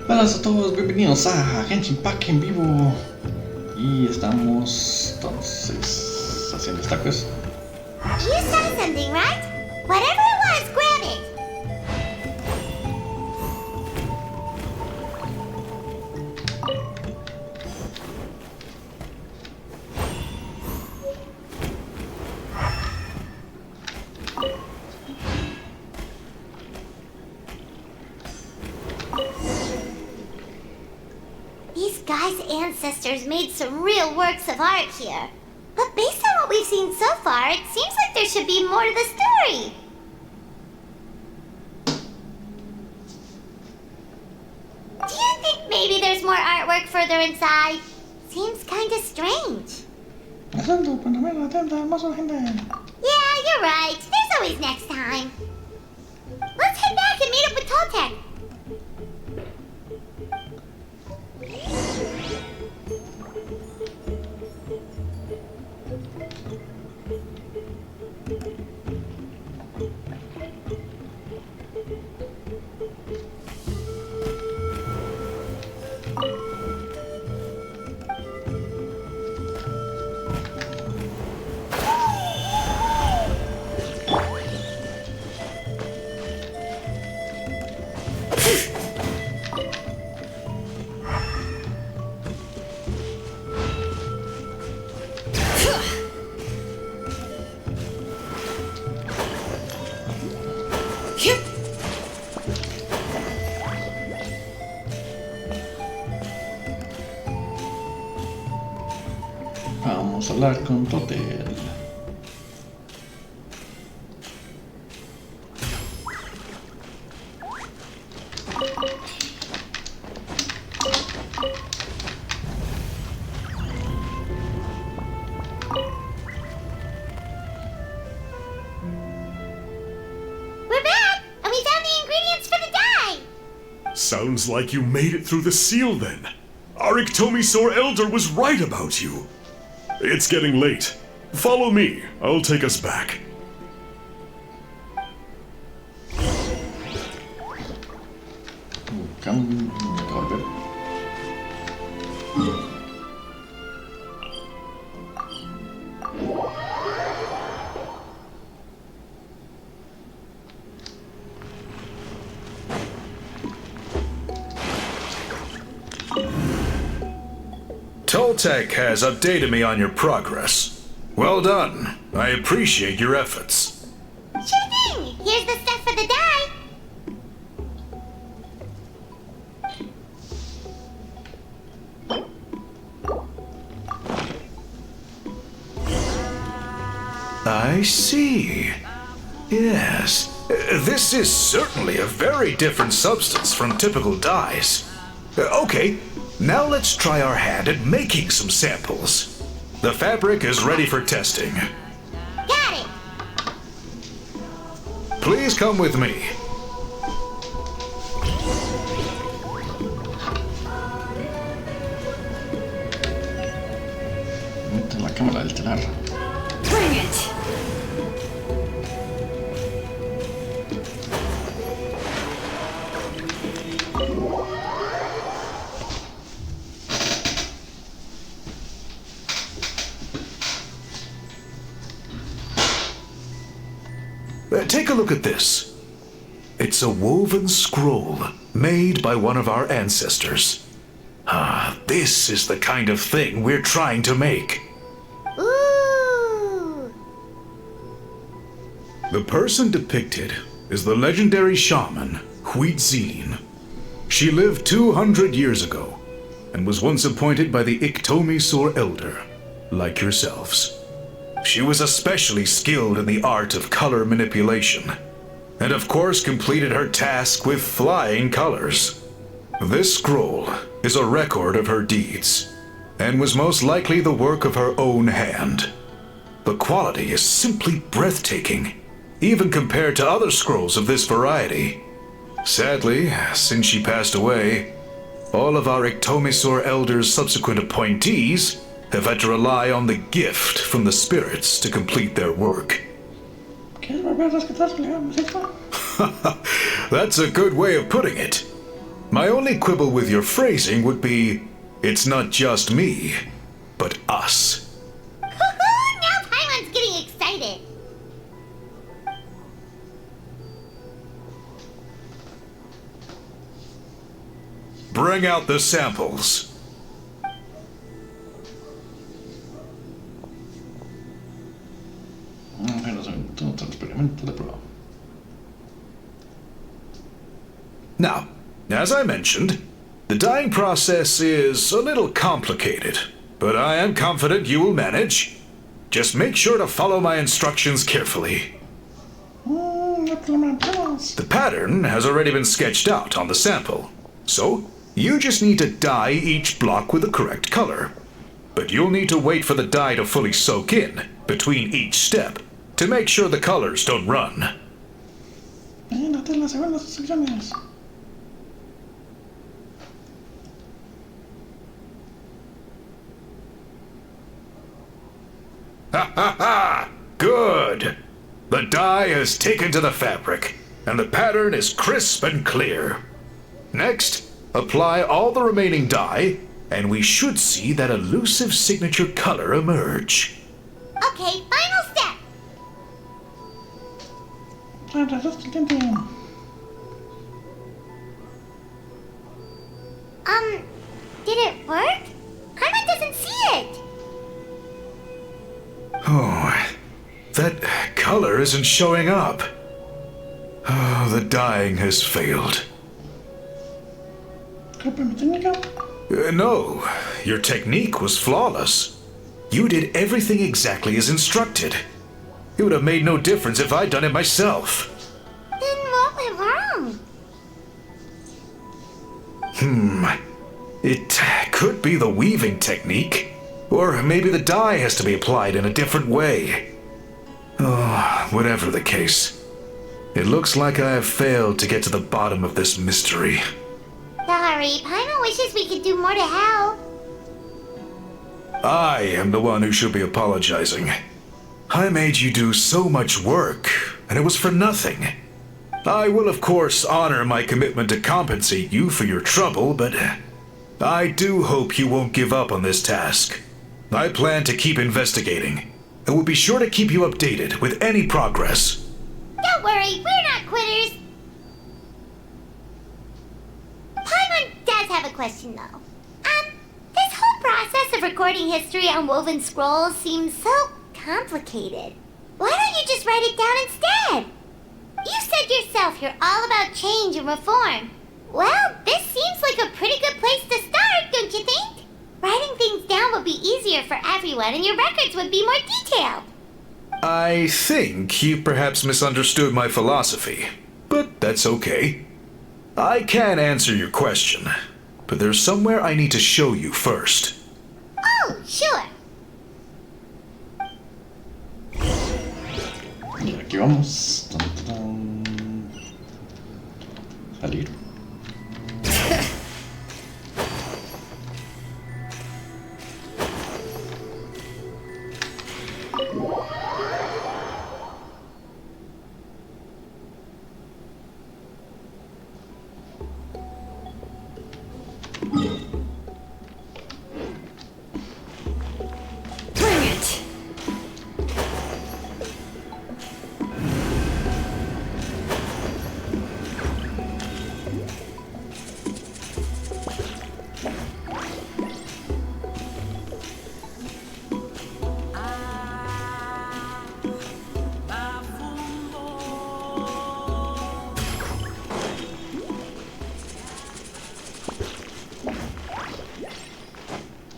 Hola a todos, bienvenidos a Genshin en vivo. Y estamos entonces haciendo esta quest. You saw something, right? Whatever it was, grab it. These guys' ancestors made some real works of art here. But based on what we've seen so far, it seems like there should be more to the story. Do you think maybe there's more artwork further inside? Seems kinda strange. Yeah, you're right. There's always next time. Let's head back and meet up with Toltec. Vamos a hablar con Totel. We're back, and we found the ingredients for the dye. Sounds like you made it through the seal then. Our Iktomi-Sor Elder was right about you. It's getting late. Follow me. I'll take us back. Toltec has updated me on your progress. Well done. I appreciate your efforts. Sure thing. Here's the stuff for the dye. I see. Yes. This is certainly a very different substance from typical dyes. Okay, now let's try our hand at making some samples. The fabric is ready for testing. Got it. Please come with me. Mete la cámara del telar. Bring it. Take a look at this. It's a woven scroll made by one of our ancestors. This is the kind of thing we're trying to make. Ooh. The person depicted is the legendary shaman, Huitzilin. She lived 200 years ago and was once appointed by the Iktomi-Sor Elder, like yourselves. She was especially skilled in the art of color manipulation, and of course completed her task with flying colors. This scroll is a record of her deeds, and was most likely the work of her own hand. The quality is simply breathtaking, even compared to other scrolls of this variety. Sadly, since she passed away, all of our Iktomi-Sor Elder's subsequent appointees have had to rely on the gift from the spirits to complete their work. That's a good way of putting it. My only quibble with your phrasing would be, it's not just me, but us. Now Paimon's getting excited. Bring out the samples. Apenas un experimento de prueba. Now, as I mentioned, the dyeing process is a little complicated, but I am confident you will manage. Just make sure to follow my instructions carefully. The pattern has already been sketched out on the sample, so you just need to dye each block with the correct color. But you'll need to wait for the dye to fully soak in between each step to make sure the colors don't run. Imagínate las segundas secciones. Ha ha ha! Good! The dye has taken to the fabric, and the pattern is crisp and clear. Next, apply all the remaining dye, and we should see that elusive signature color emerge. Okay, final step. Did it work? Paimon doesn't see it. Oh, that color isn't showing up. Oh, the dyeing has failed. No, your technique was flawless. You did everything exactly as instructed. It would have made no difference if I'd done it myself. Then what went wrong? It could be the weaving technique. Or maybe the dye has to be applied in a different way. Oh, whatever the case. It looks like I have failed to get to the bottom of this mystery. Sorry, Paimon wishes we could do more to help. I am the one who should be apologizing. I made you do so much work, and it was for nothing. I will, of course, honor my commitment to compensate you for your trouble, but I do hope you won't give up on this task. I plan to keep investigating, and will be sure to keep you updated with any progress. Don't worry, we're not quitters. Paimon does have a question, though. This whole process of recording history on woven scrolls seems so complicated. Why don't you just write it down instead? You said yourself you're all about change and reform. Well, this seems like a pretty good place to start, don't you think? Writing things down would be easier for everyone, and your records would be more detailed. I think you perhaps misunderstood my philosophy, but that's okay. I can answer your question, but there's somewhere I need to show you first. Oh, sure. Y aquí vamos. Tan, tan. Salir. Bring it!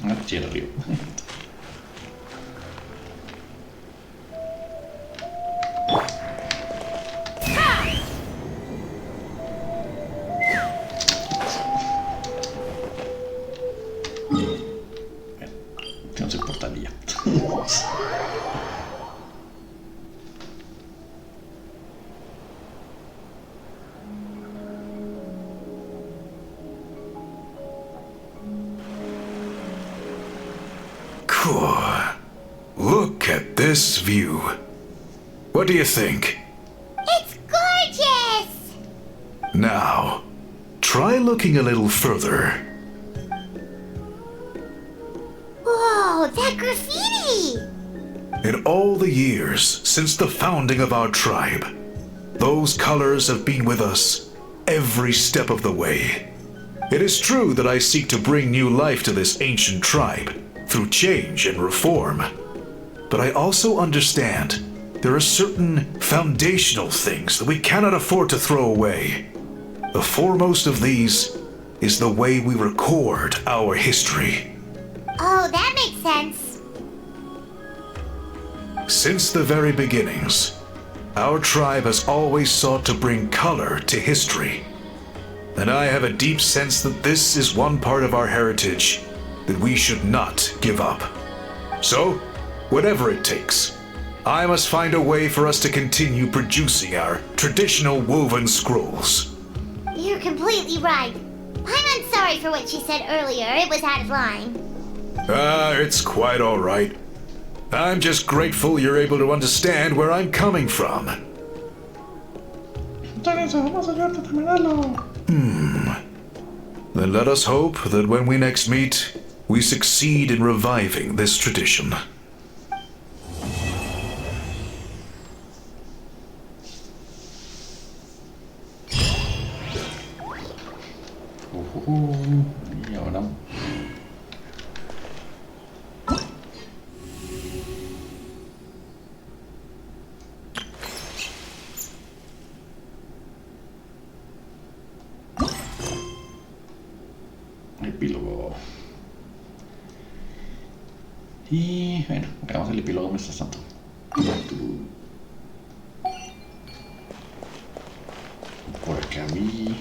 Aquí arriba. No se importaría. Cool. Look at this view. What do you think? It's gorgeous! Now, try looking a little further. Whoa, that graffiti! In all the years since the founding of our tribe, those colors have been with us every step of the way. It is true that I seek to bring new life to this ancient tribe through change and reform. But I also understand there are certain foundational things that we cannot afford to throw away. The foremost of these is the way we record our history. Oh, that makes sense. Since the very beginnings, our tribe has always sought to bring color to history. And I have a deep sense that this is one part of our heritage that we should not give up. So, whatever it takes, I must find a way for us to continue producing our traditional woven scrolls. You're completely right. I'm sorry for what she said earlier. It was out of line. It's quite all right. I'm just grateful you're able to understand where I'm coming from. Vamos a ayudarte a terminarlo. Then let us hope that when we next meet, we succeed in reviving this tradition. Y ahora. Epílogo. Y bueno, hagamos el epílogo mientras tanto. Por acá vi.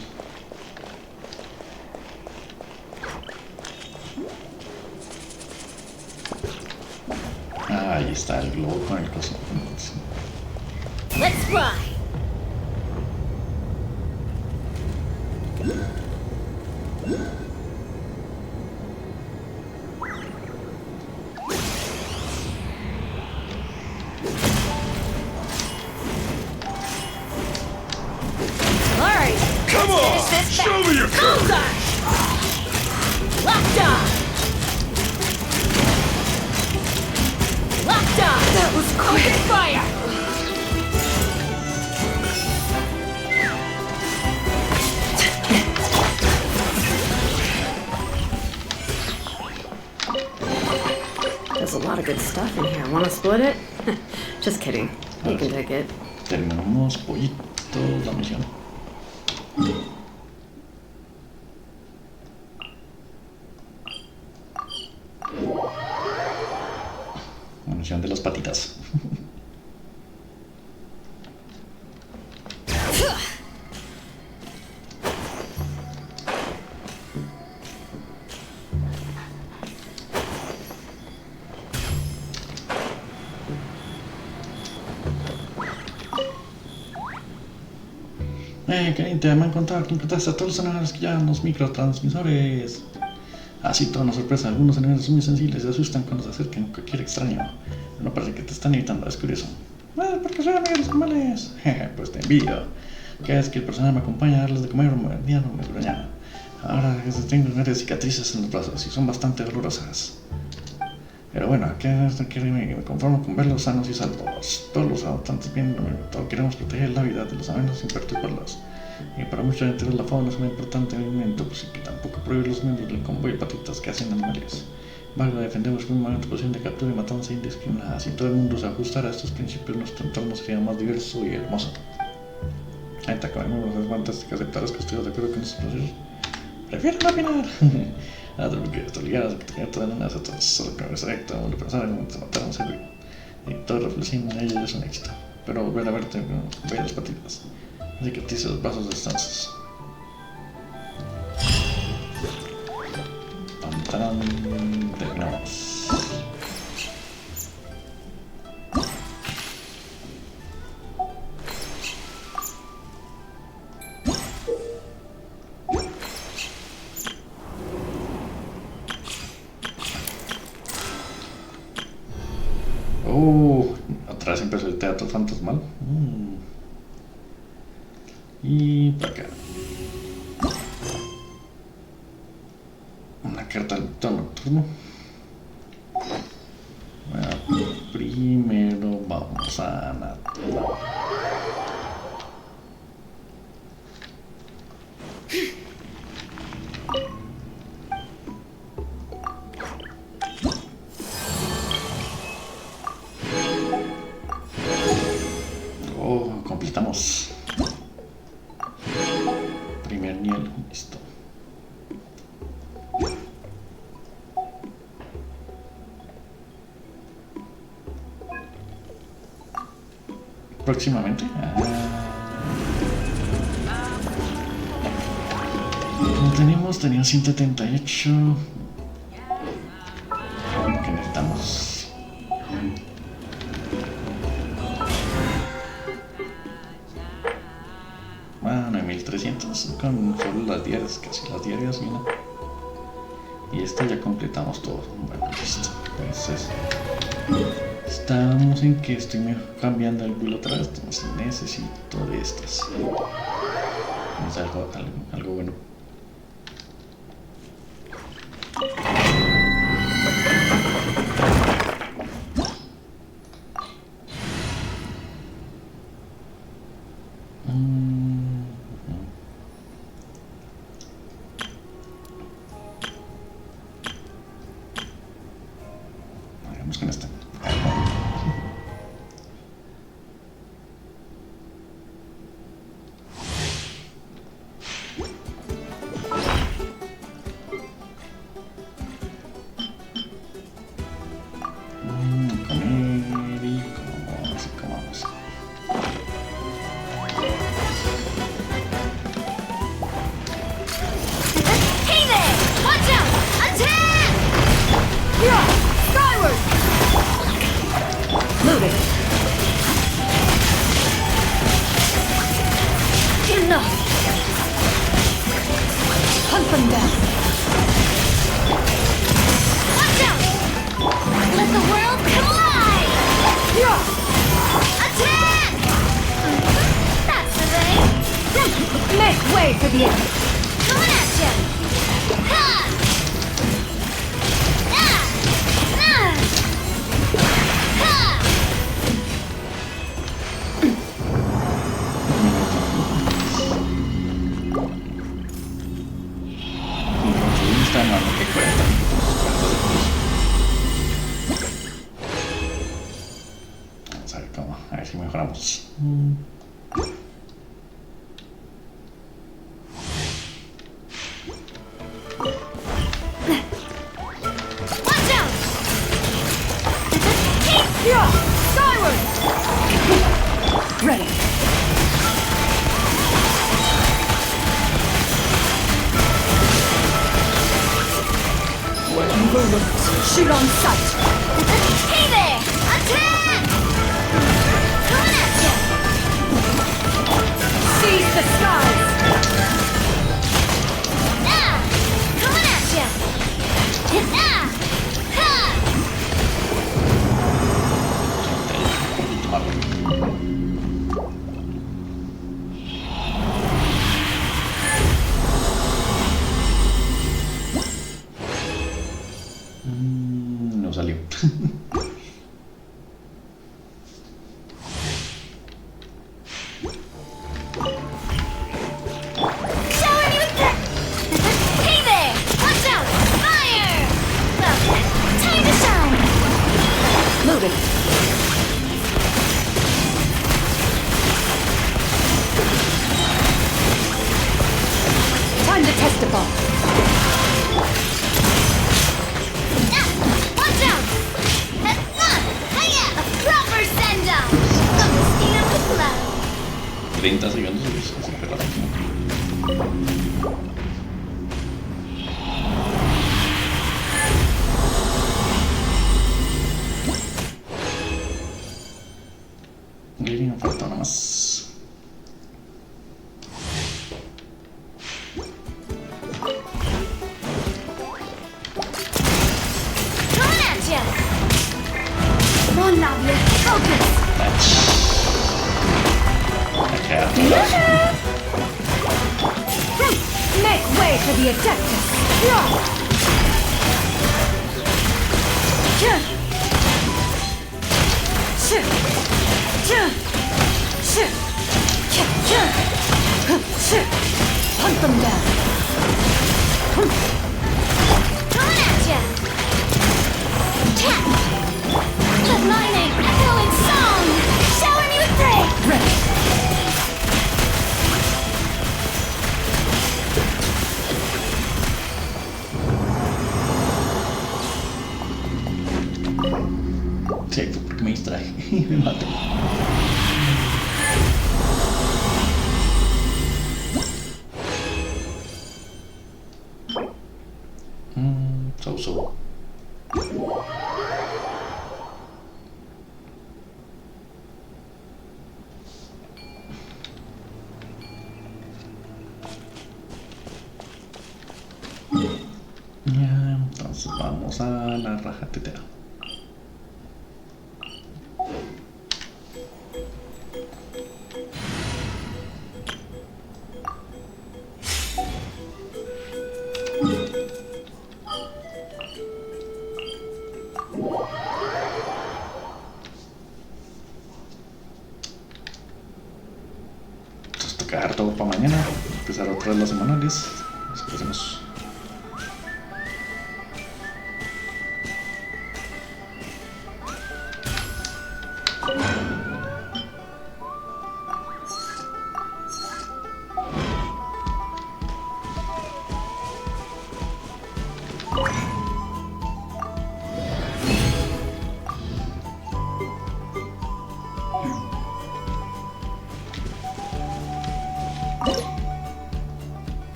Ahí está el globo con el coso. Let's fly! Alright! Come on! Show me your courage! Locked on! Locked on! That was quick! Open fire! There's a lot of good stuff in here. Want to split it? Just kidding. You can take it. Terminamos pollito la misión. La misión de las patitas. Querida, me han contado que encontraste a todos los animales que llevan los microtransmisores. Así, toda una sorpresa. Algunos animales son muy sensibles y se asustan cuando se acercan a cualquier extraño. No parece que te están evitando, es curioso. Bueno, porque soy amigo de los animales. Jeje, pues te envidio. Cada vez que el personal me acompaña a darles de comer, me gruñan. Ahora tengo varias cicatrices en los brazos y son bastante dolorosas. Pero bueno, me conformo con verlos sanos y salvos. Todos los adoptantes vienen todos queremos proteger la vida de los amenos sin perturbarlos. Y para mucha gente la fauna es un importante movimiento, pues y que tampoco prohíbe los miembros del convoy de patitas que hacen animales. Embargo, defendemos firmemente posición de captura y matanza indiscriminada. Si todo el mundo se ajustara a estos principios, nuestro entorno sería más diverso y hermoso. Ahí está, acabamos las fantásticas aceptadas que estoy de acuerdo con estos procesos. Prefiero no opinar. Porque estoy ligado a que tenía todas las otras, solo que me directo, uno pensaba en momentos de matar a un ser vivo. Y todo reflexión en ello es un éxito. Pero volver a verte con bellas patitas. Así que te hice los brazos distantes. Pantalón, terminamos. Atrás empezó el teatro fantasmal. Y para acá. carta del tono nocturno. Primero vamos a nadar. Oh, completamos. Primer nivel, listo. Próximamente. Tenía 178. ¿Qué necesitamos? Bueno, 1300 con solo las diarias, casi las diarias, mira. Y esta ya completamos todo. Bueno, listo. Entonces, estamos en que estoy cambiando el build otra vez. Entonces necesito de estas. Es algo bueno. Vamos con esta. Comer y comamos y comamos. Hey there! Watch out! Attack! Yeah! Skyward! Moving. Enough! Hunt them down. Watch out! Let the world collide! Yeah. Attack! That's the way! Make way for the end. Coming at ya! Ha! Ah! Ah! Ha! Está en lo que cuenta. Vamos a ver cómo, a ver si mejoramos. Watch out! Yeah. Skyward. Ready. Shoot on sight. Hey there! Attack! Coming at ya! Seize the skies. Ah! Coming at ya! Ah! Ha! No salió. Shower me with that! Hey there! Watch out! Fire! Well, time to shine! Moving. Time to testify. Ah! Watch out! Hiya! A proper send-off! From the speed of the cloud! 30 segundos es súper rápido. Y me falta una más. Coming at ya! Come on, Navia. Focus. Okay. Make way for the Adeptus. Yeah. Hunt them down. Coming at ya! Headlining, echoing song! Shower me with praise! Ready. Sí, fue porque me distraje y me maté. So. Ya, entonces vamos a la raja tetera. Entonces toca dejar todo para mañana, empezar otra vez las semanales. Esperemos.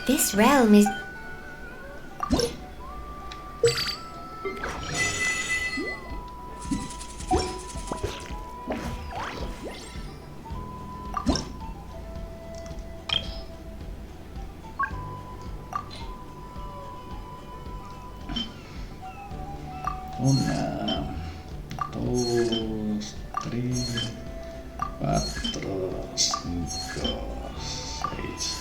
This realm is... Una, dos, tres, cuatro, cinco, seis,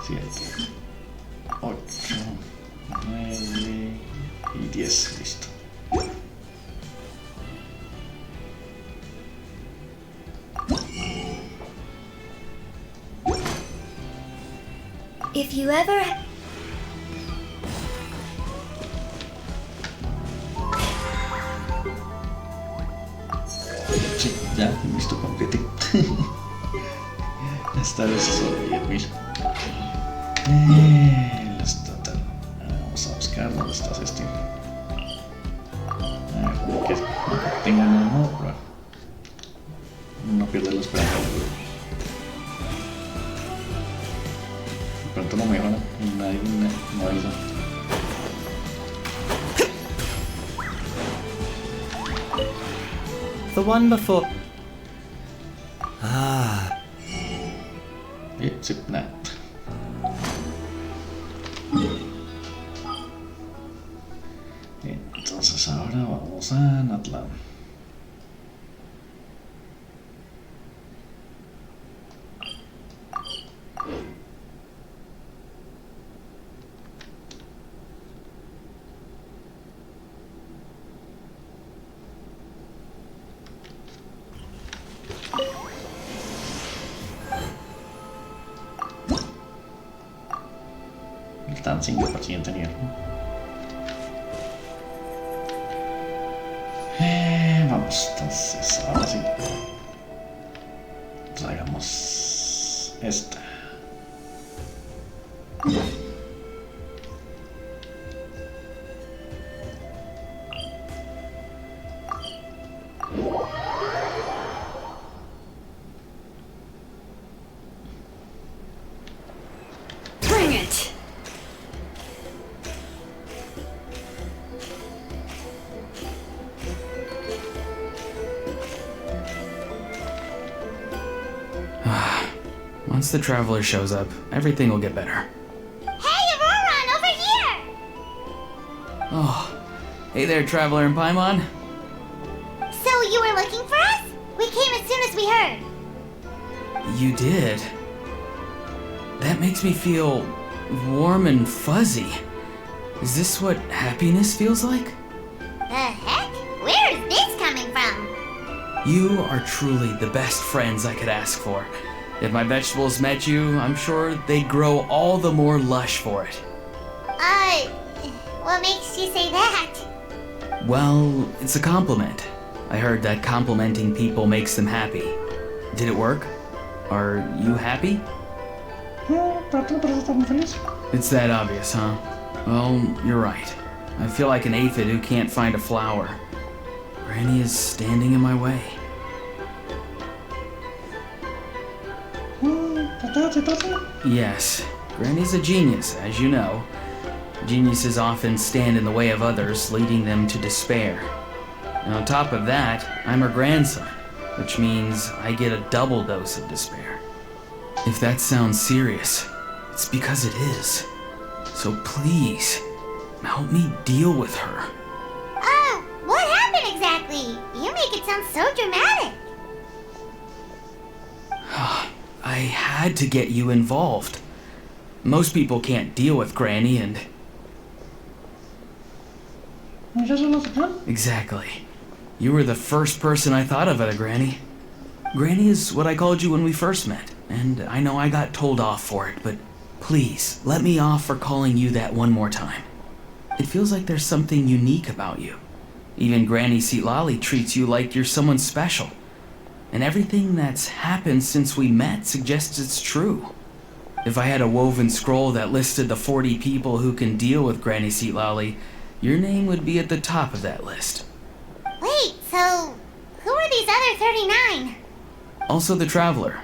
siete, ocho, nueve y 10. Listo. If you ever... Sí, ya, listo, completé. Esta vez solo 10.000. Total. Vamos a buscar dónde estás este. A ver, que tengan uno, pero no pierde la esperanza. De pronto no mejora y nadie no avisa. The one before. Ah. Sí, nada. Entonces ahora vamos a Natlan. Están 5% nivel. Vamos, entonces, ahora sí. Hagamos esta. Bring it! the traveler shows up, everything will get better. Hey, Auroron, over here! Oh, hey there, traveler in Paimon. So you were looking for us? We came as soon as we heard. You did? That makes me feel warm and fuzzy. Is this what happiness feels like? The heck? Where is this coming from? You are truly the best friends I could ask for. If my vegetables met you, I'm sure they'd grow all the more lush for it. What makes you say that? Well, it's a compliment. I heard that complimenting people makes them happy. Did it work? Are you happy? ¿Para ti no parece estar muy feliz? It's that obvious, huh? Well, you're right. I feel like an aphid who can't find a flower. Granny is standing in my way. Yes, Granny's a genius, as you know. Geniuses often stand in the way of others, leading them to despair. And on top of that, I'm her grandson, which means I get a double dose of despair. If that sounds serious, it's because it is. So please, help me deal with her. Oh, what happened exactly? You make it sound so dramatic. I had to get you involved. Most people can't deal with Granny and... ¿Ya se lo sacan? Exactly. You were the first person I thought of at a Granny. Granny is what I called you when we first met, and I know I got told off for it, but please, let me off for calling you that one more time. It feels like there's something unique about you. Even Granny Seatlali treats you like you're someone special. And everything that's happened since we met suggests it's true. If I had a woven scroll that listed the 40 people who can deal with Granny Seatlali, your name would be at the top of that list. Wait, so who are these other 39? Also the Traveler.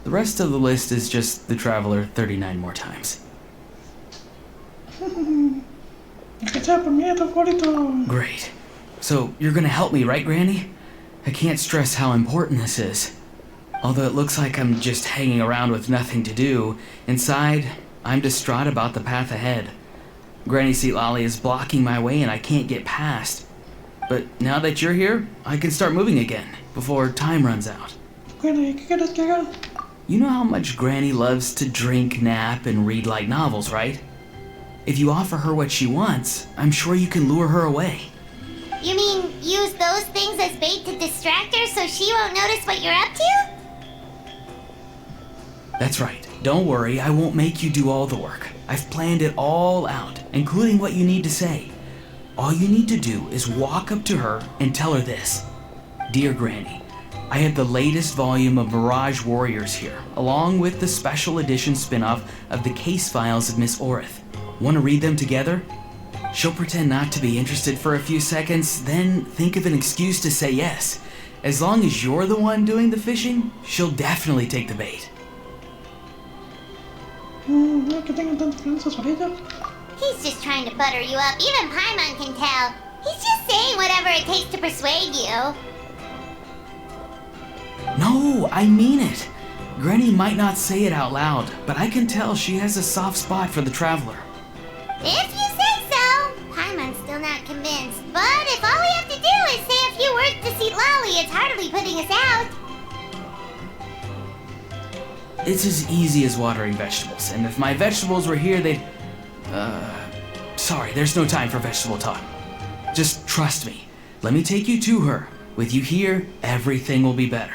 The rest of the list is just the Traveler 39 more times. Que sea por mí, tu favorito. Great. So you're gonna help me, right, Granny? I can't stress how important this is. Although it looks like I'm just hanging around with nothing to do, inside, I'm distraught about the path ahead. Granny Seatlali is blocking my way and I can't get past. But now that you're here, I can start moving again, before time runs out. Bueno, ¿y qué quieres que haga? You know how much Granny loves to drink, nap, and read light novels, right? If you offer her what she wants, I'm sure you can lure her away. You mean use those things as bait to distract her so she won't notice what you're up to? That's right. Don't worry, I won't make you do all the work. I've planned it all out, including what you need to say. All you need to do is walk up to her and tell her this. Dear Granny, I have the latest volume of Mirage Warriors here, along with the special edition spin-off of the case files of Miss Orith. Want to read them together? She'll pretend not to be interested for a few seconds, then think of an excuse to say yes. As long as you're the one doing the fishing, she'll definitely take the bait. No que tengan tanta confianza sobre ella. He's just trying to butter you up. Even Paimon can tell. He's just saying whatever it takes to persuade you. No, I mean it. Granny might not say it out loud, but I can tell she has a soft spot for the Traveler. If you say so. Paimon's still not convinced. But if all we have to do is say a few words to Seatlali, it's hardly putting us out. It's as easy as watering vegetables, and if my vegetables were here, they'd... Sorry, there's no time for vegetable talk. Just trust me. Let me take you to her. With you here, everything will be better.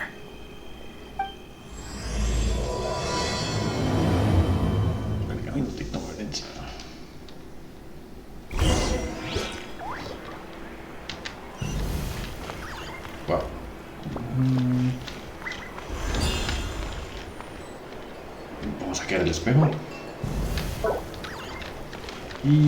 Wow. Vamos a sacar el espejo. Y...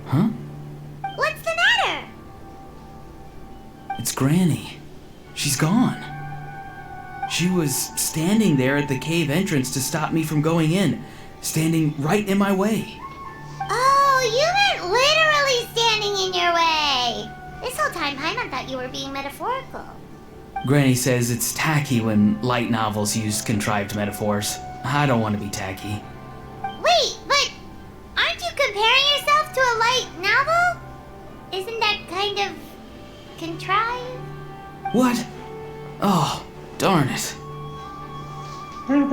Huh? What's the matter? It's Granny. She's gone. She was standing there at the cave entrance to stop me from going in, standing right in my way. Oh, you weren't literally standing in your way. This whole time, Paimon thought you were being metaphorical. Granny says it's tacky when light novels use contrived metaphors. I don't want to be tacky. Wait, but aren't you comparing yourself to a light novel? Isn't that kind of contrived? What? Oh, darn it. Yeah,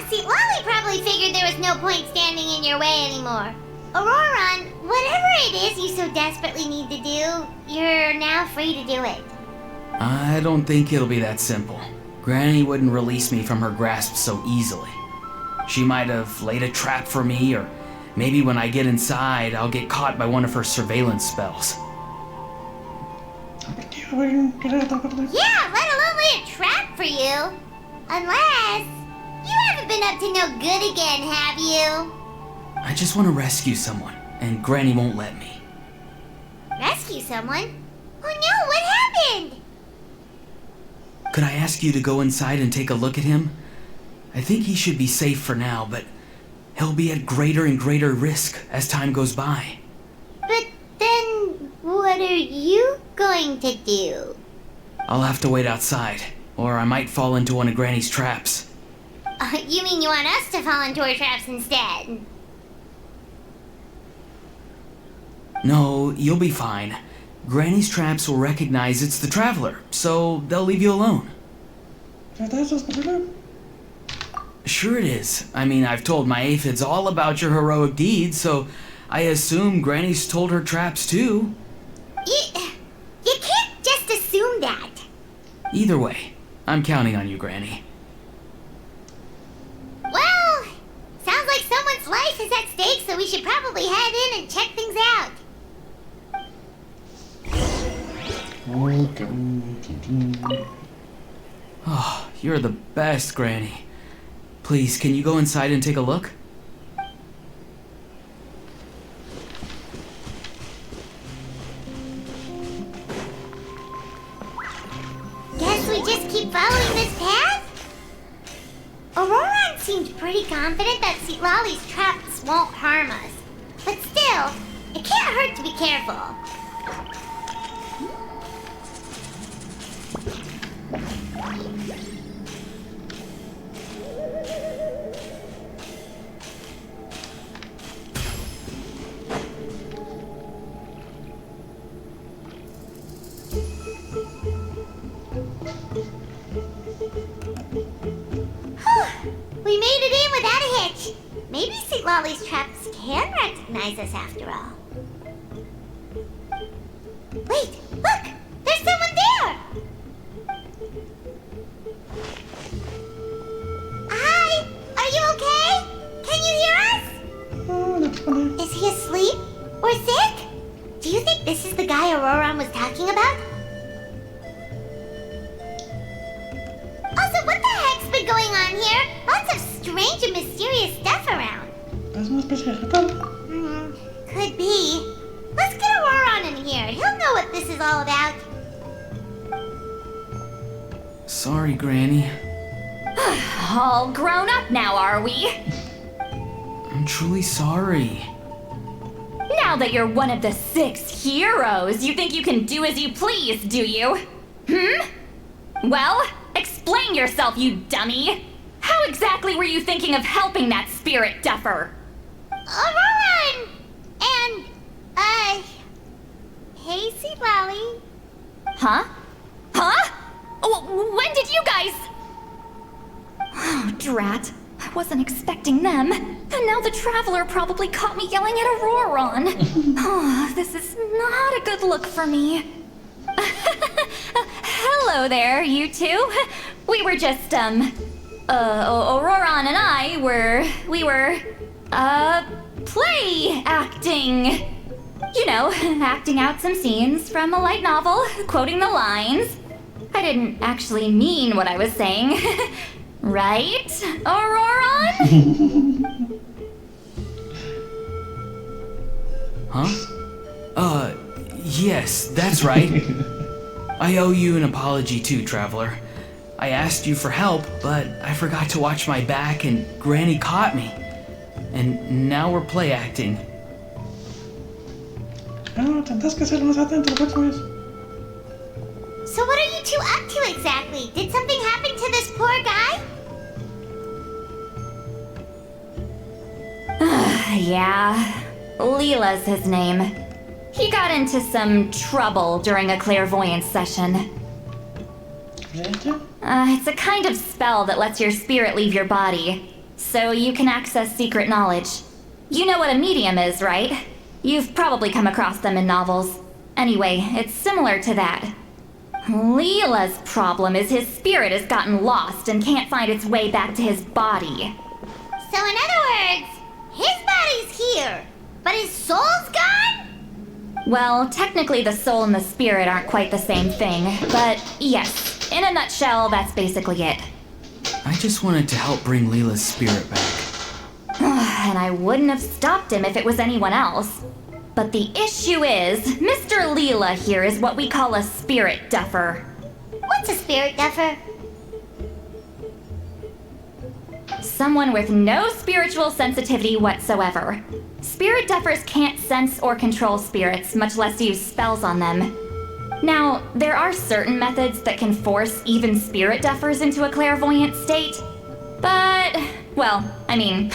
see, Lolly probably figured there was no point standing in your way anymore. Auroron, whatever it is you so desperately need to do, you're now free to do it. I don't think it'll be that simple. Granny wouldn't release me from her grasp so easily. She might have laid a trap for me, or maybe when I get inside, I'll get caught by one of her surveillance spells. Yeah, let alone lay a trap for you. Unless you haven't been up to no good again, have you? I just want to rescue someone, and Granny won't let me. Rescue someone? Oh no, what happened? Could I ask you to go inside and take a look at him? I think he should be safe for now, but he'll be at greater and greater risk as time goes by. But then, what are you going to do? I'll have to wait outside, or I might fall into one of Granny's traps. You mean you want us to fall into her traps instead? No, you'll be fine. Granny's traps will recognize it's the Traveler, so they'll leave you alone. Sure it is. I mean, I've told my aphids all about your heroic deeds, so I assume Granny's told her traps too. You can't just assume that. Either way, I'm counting on you, Granny. Well, sounds like someone's life is at stake, so we should probably head in and check things out. Oh, you're the best, Granny. Please, can you go inside and take a look? Guess we just keep following this path? Auroron seemed pretty confident that Lolly's traps won't harm us. But still, it can't hurt to be careful. We made it in without a hitch. Maybe St. Lolly's traps can recognize us after all. Wait, look! There's someone there! Hi! Are you okay? Can you hear us? Is he asleep? Or sick? Do you think this is the guy Auroron was talking about? Also, what the heck's been going on here? Lots of strange and mysterious stuff around. Could be. Let's get Auroron in here. He'll know what this is all about. Sorry, Granny. All grown up now, are we? I'm truly sorry. Now that you're one of the 6 heroes, you think you can do as you please, do you? Well, explain yourself, you dummy! How exactly were you thinking of helping that spirit duffer? Auroron! And, hey, St. Lolly. Huh? When did you guys... Oh, drat. I wasn't expecting them. And now the Traveler probably caught me yelling at Auroron. Oh, this is not a good look for me. Hello there, you two. We were just, Auroron and I we were, play acting. You know, acting out some scenes from a light novel, quoting the lines. I didn't actually mean what I was saying. Right, Auroron? Huh? Yes, that's right. I owe you an apology too, Traveler. I asked you for help, but I forgot to watch my back and Granny caught me. And now we're play acting. No, tendrás que ser más atento la próxima vez. So what are you two up to exactly? Did something happen to this poor guy? Yeah, Leela's his name. He got into some trouble during a clairvoyance session. It's a kind of spell that lets your spirit leave your body, so you can access secret knowledge. You know what a medium is, right? You've probably come across them in novels. Anyway, it's similar to that. Leela's problem is his spirit has gotten lost and can't find its way back to his body. So in other words, his body's here, but his soul's gone? Well, technically the soul and the spirit aren't quite the same thing, but yes, in a nutshell, that's basically it. I just wanted to help bring Leela's spirit back. And I wouldn't have stopped him if it was anyone else. But the issue is, Mr. Leela here is what we call a spirit duffer. What's a spirit duffer? Someone with no spiritual sensitivity whatsoever. Spirit duffers can't sense or control spirits, much less use spells on them. Now, there are certain methods that can force even spirit duffers into a clairvoyant state. But, well, I mean,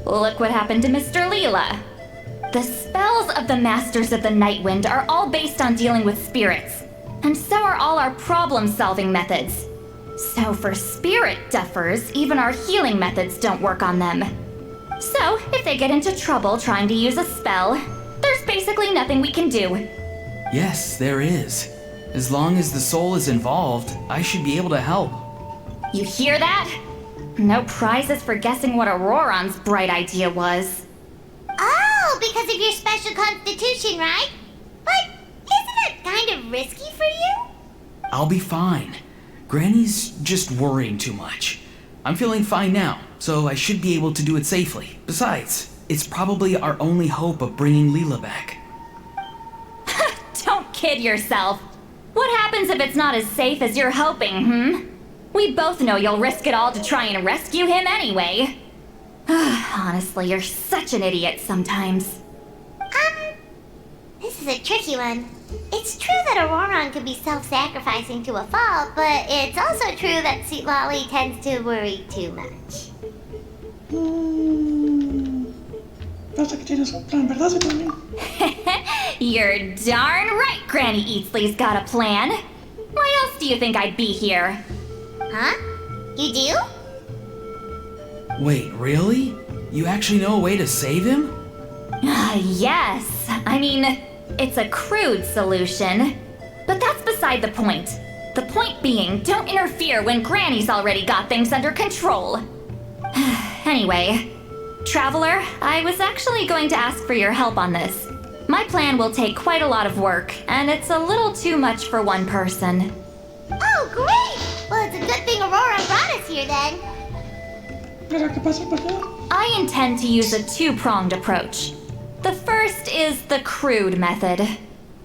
look what happened to Mr. Leela. The spells of the Masters of the Nightwind are all based on dealing with spirits, and so are all our problem-solving methods. So for spirit duffers, even our healing methods don't work on them. So, if they get into trouble trying to use a spell, there's basically nothing we can do. Yes, there is. As long as the soul is involved, I should be able to help. You hear that? No prizes for guessing what Auroron's bright idea was. Oh, because of your special constitution, right? But isn't it kind of risky for you? I'll be fine. Granny's just worrying too much. I'm feeling fine now, so I should be able to do it safely. Besides, it's probably our only hope of bringing Leela back. Don't kid yourself. What happens if it's not as safe as you're hoping, We both know you'll risk it all to try and rescue him anyway. Honestly, you're such an idiot sometimes. This is a tricky one. It's true that Auroron could be self-sacrificing to a fault, but it's also true that Sweet Lolly tends to worry too much. Pasa que tienes un plan, ¿verdad, Sweet? You're darn right Granny Eatsley's got a plan. Why else do you think I'd be here? Huh? You do? Wait, really? You actually know a way to save him? Yes. I mean, it's a crude solution. But that's beside the point. The point being, don't interfere when Granny's already got things under control. Anyway, Traveler, I was actually going to ask for your help on this. My plan will take quite a lot of work, and it's a little too much for one person. Oh, great! Well, it's a good thing Aurora brought us here then. ¿Pero qué pasa por allá? I intend to use a two-pronged approach. The first is the crude method.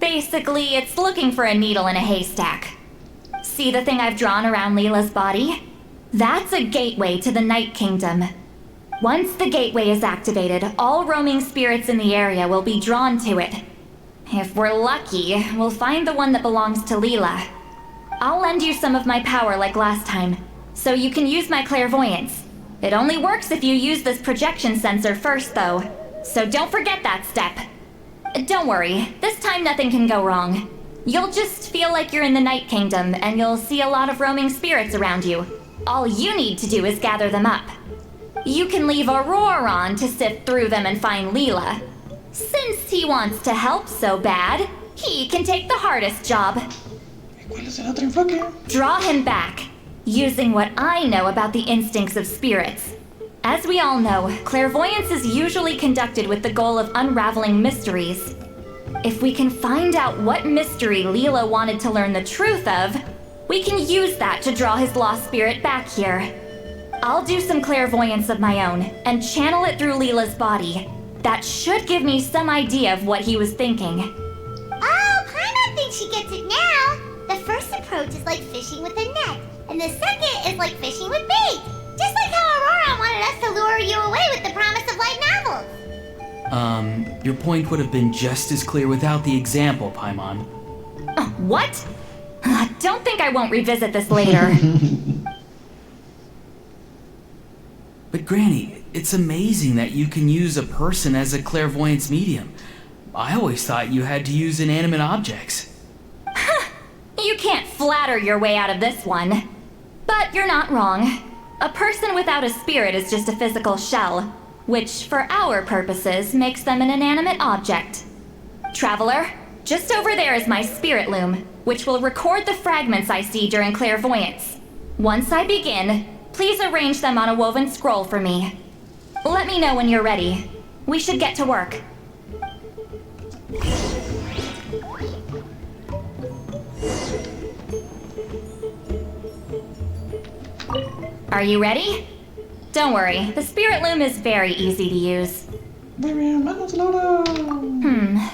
Basically, it's looking for a needle in a haystack. See the thing I've drawn around Leela's body? That's a gateway to the Night Kingdom. Once the gateway is activated, all roaming spirits in the area will be drawn to it. If we're lucky, we'll find the one that belongs to Leela. I'll lend you some of my power like last time, so you can use my clairvoyance. It only works if you use this projection sensor first, though, so don't forget that step. Don't worry, this time nothing can go wrong. You'll just feel like you're in the Night Kingdom, and you'll see a lot of roaming spirits around you. All you need to do is gather them up. You can leave Auroron to sift through them and find Leela. Since he wants to help so bad, he can take the hardest job. ¿Cuál es el otro enfoque? Draw him back, using what I know about the instincts of spirits. As we all know, clairvoyance is usually conducted with the goal of unraveling mysteries. If we can find out what mystery Leela wanted to learn the truth of, we can use that to draw his lost spirit back here. I'll do some clairvoyance of my own and channel it through Leela's body. That should give me some idea of what he was thinking. Oh, Paimon thinks she gets it now. The first approach is like fishing with a net. and the second is like fishing with bait. Just like how Aurora wanted us to lure you away with the promise of light novels. Your point would have been just as clear without the example, Paimon. What? Don't think I won't revisit this later. But Granny, it's amazing that you can use a person as a clairvoyance medium. I always thought you had to use inanimate objects. You can't flatter your way out of this one. But you're not wrong. A person without a spirit is just a physical shell, which, for our purposes, makes them an inanimate object. Traveler, just over there is my spirit loom, which will record the fragments I see during clairvoyance. Once I begin, please arrange them on a woven scroll for me. Let me know when you're ready. We should get to work. Are you ready? Don't worry, the spirit loom is very easy to use. Muy bien, manos a la obra.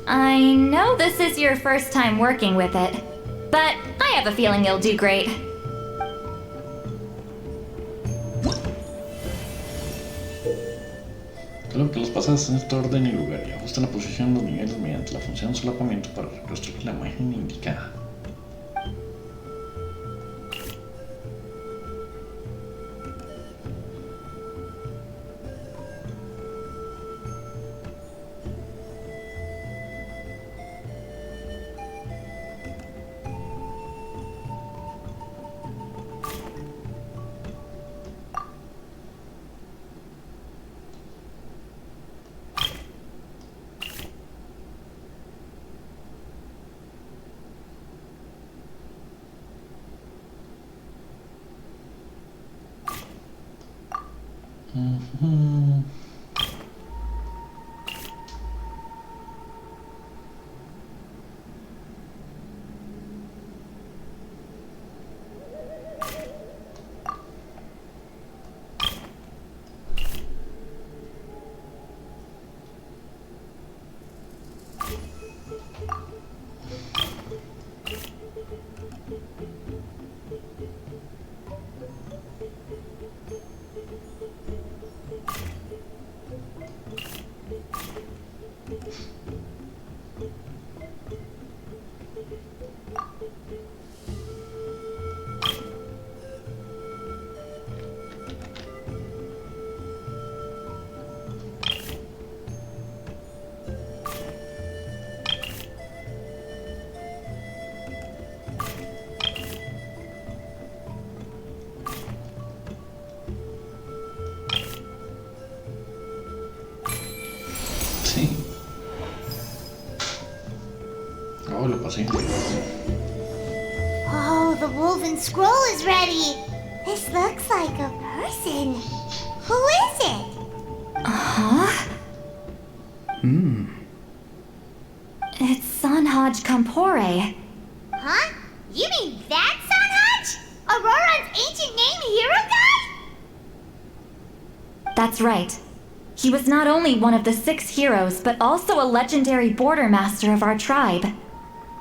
I know this is your first time working with it, but I have a feeling you'll do great. Creo que los pasas en este orden y lugar y ajustan la posición de los niveles mediante la función solapamiento para reconstruir la imagen indicada. Sí. Oh, lo pasé. Oh, the woven scroll is ready. This looks like a person. Who is it? It's Sanhaj Kampore. Huh? You mean that Sanhaj? Aurora's ancient name hero guy? That's right. He was not only one of the 6 heroes, but also a legendary border master of our tribe.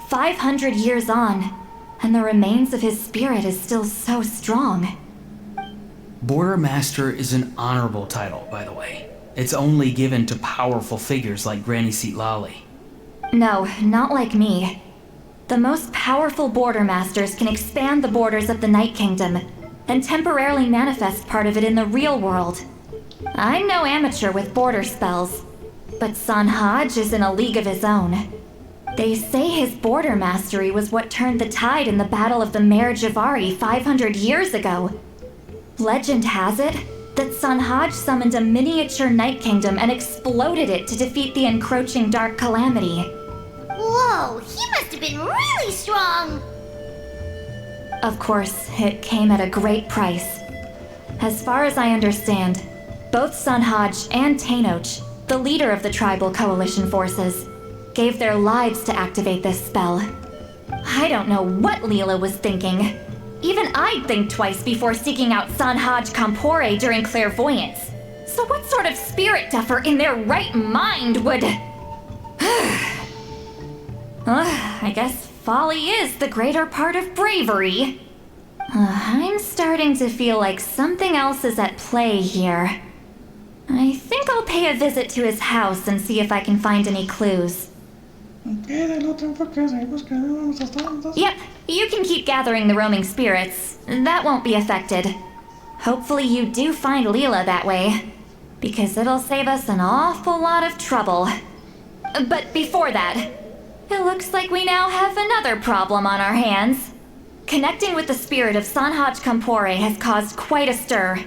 500 years on, and the remains of his spirit is still so strong. Border Master is an honorable title, by the way. It's only given to powerful figures like Granny Seatlali. No, not like me. The most powerful border masters can expand the borders of the Night Kingdom and temporarily manifest part of it in the real world. I'm no amateur with border spells, but Sanhaj is in a league of his own. They say his border mastery was what turned the tide in the Battle of the Mare Javari 500 years ago. Legend has it that Sanhaj summoned a miniature Night Kingdom and exploded it to defeat the encroaching Dark Calamity. Whoa, he must have been really strong. Of course, it came at a great price. As far as I understand, both Sanhaj and Tainoch, the leader of the tribal coalition forces, gave their lives to activate this spell. I don't know what Leela was thinking. Even I'd think twice before seeking out Sanhaj Kampore during clairvoyance. So what sort of spirit duffer in their right mind would... I guess folly is the greater part of bravery. I'm starting to feel like something else is at play here. I think I'll pay a visit to his house and see if I can find any clues. Yep, you can keep gathering the roaming spirits. That won't be affected. Hopefully you do find Leela that way, because it'll save us an awful lot of trouble. But before that, it looks like we now have another problem on our hands. Connecting with the spirit of Sanhaj Kampore has caused quite a stir.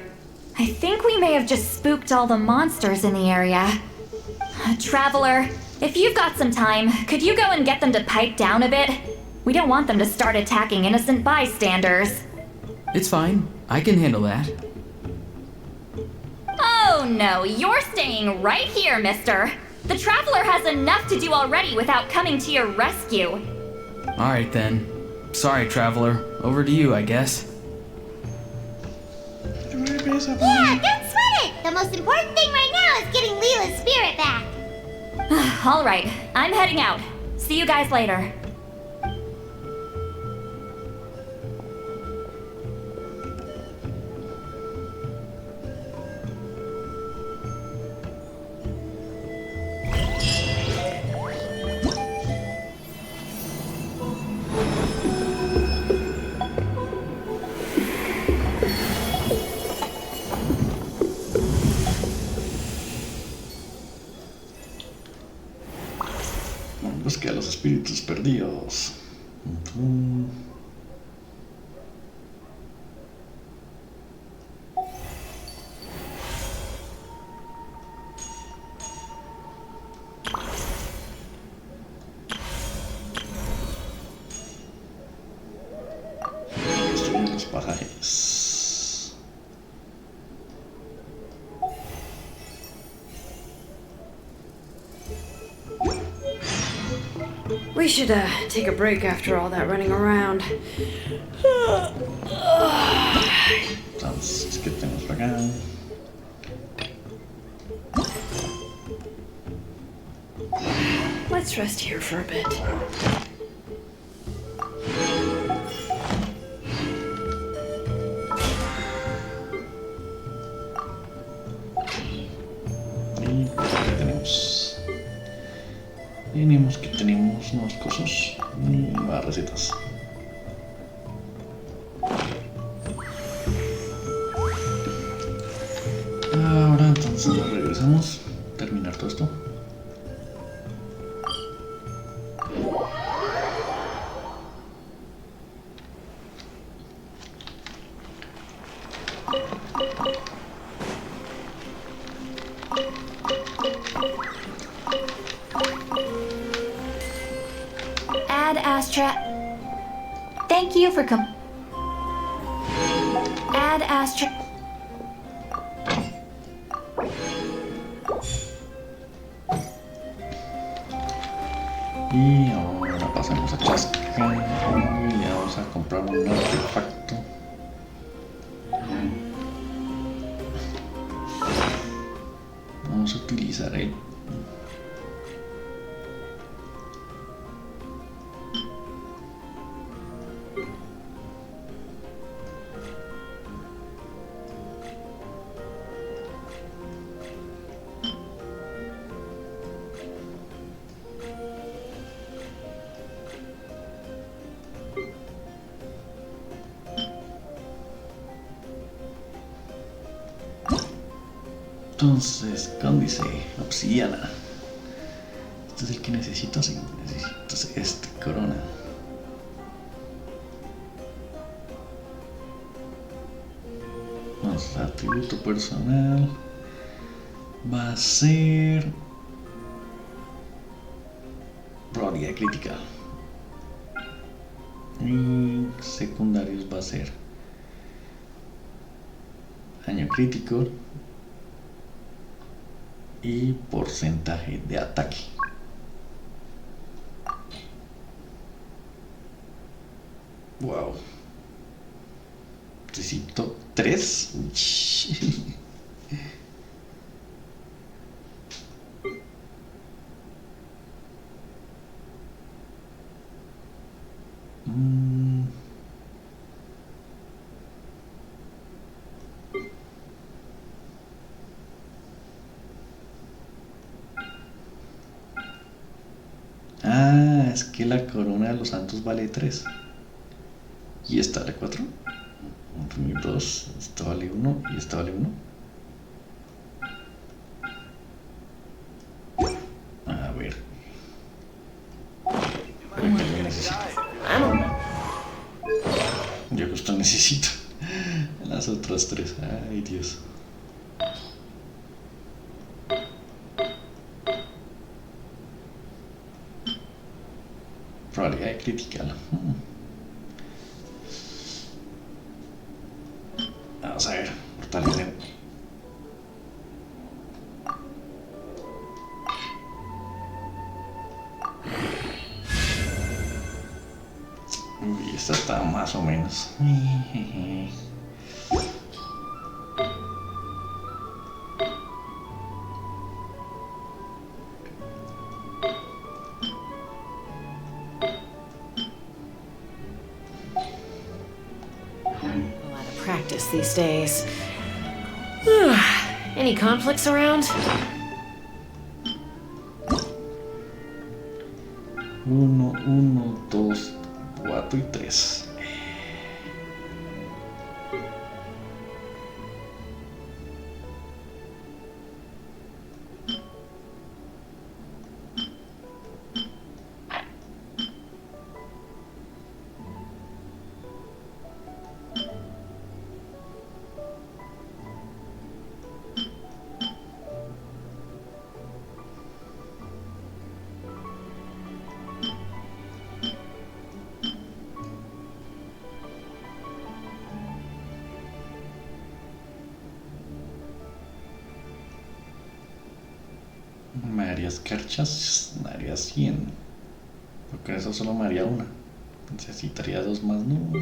I think we may have just spooked all the monsters in the area. Traveler, if you've got some time, could you go and get them to pipe down a bit? We don't want them to start attacking innocent bystanders. It's fine. I can handle that. Oh no, you're staying right here, mister. The Traveler has enough to do already without coming to your rescue. Alright then. Sorry, Traveler. Over to you, I guess. Yeah, don't sweat it! The most important thing right now is getting Leela's spirit back. Alright, I'm heading out. See you guys later. Busca a los espíritus perdidos. Construir los pasajes. We should take a break after all that running around. Entonces, ¿qué tenemos por acá? Let's rest here for a bit. Y por acá tenemos. Tenemos nuevas cosas y nuevas recetas. Ahora entonces regresamos. Terminar todo esto. Ad Astra. Thank you for Ad Astra. Y ahora pasamos a Chasca y vamos a comprar un artefacto. Vamos a utilizar el Entonces, cóndice, obsidiana. Este es el que necesito, sí, necesito este, corona. Vamos a atributo personal. Va a ser probabilidad crítica. Y secundarios va a ser daño crítico y porcentaje de ataque. Wow. Necesito 3. Ah, es que la corona de los santos vale 3. Y esta vale 4. 2, esta vale 1 y esta vale 1. A ver. Creo que yo necesito. Yo justo necesito las otras 3. Ay, Dios. Probabilidad critical. Vamos a ver, fortalecer. Uy, esta está más o menos. Practice these days. Any conflicts around? 1, 1, 2, 4 y 3. Me harías carchas, me haría 100. Porque eso solo me haría una. Necesitaría 2 más, no.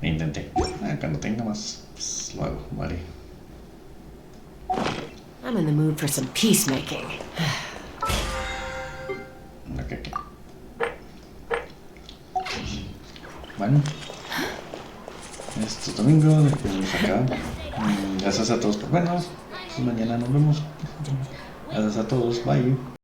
Intenté. Cuando tenga más, pues lo hago, vale. I'm in the mood for some peacemaking. Ok. Bueno. Esto es domingo, dejemos acá. Gracias a todos por vernos. Mañana nos vemos. Gracias a todos, bye.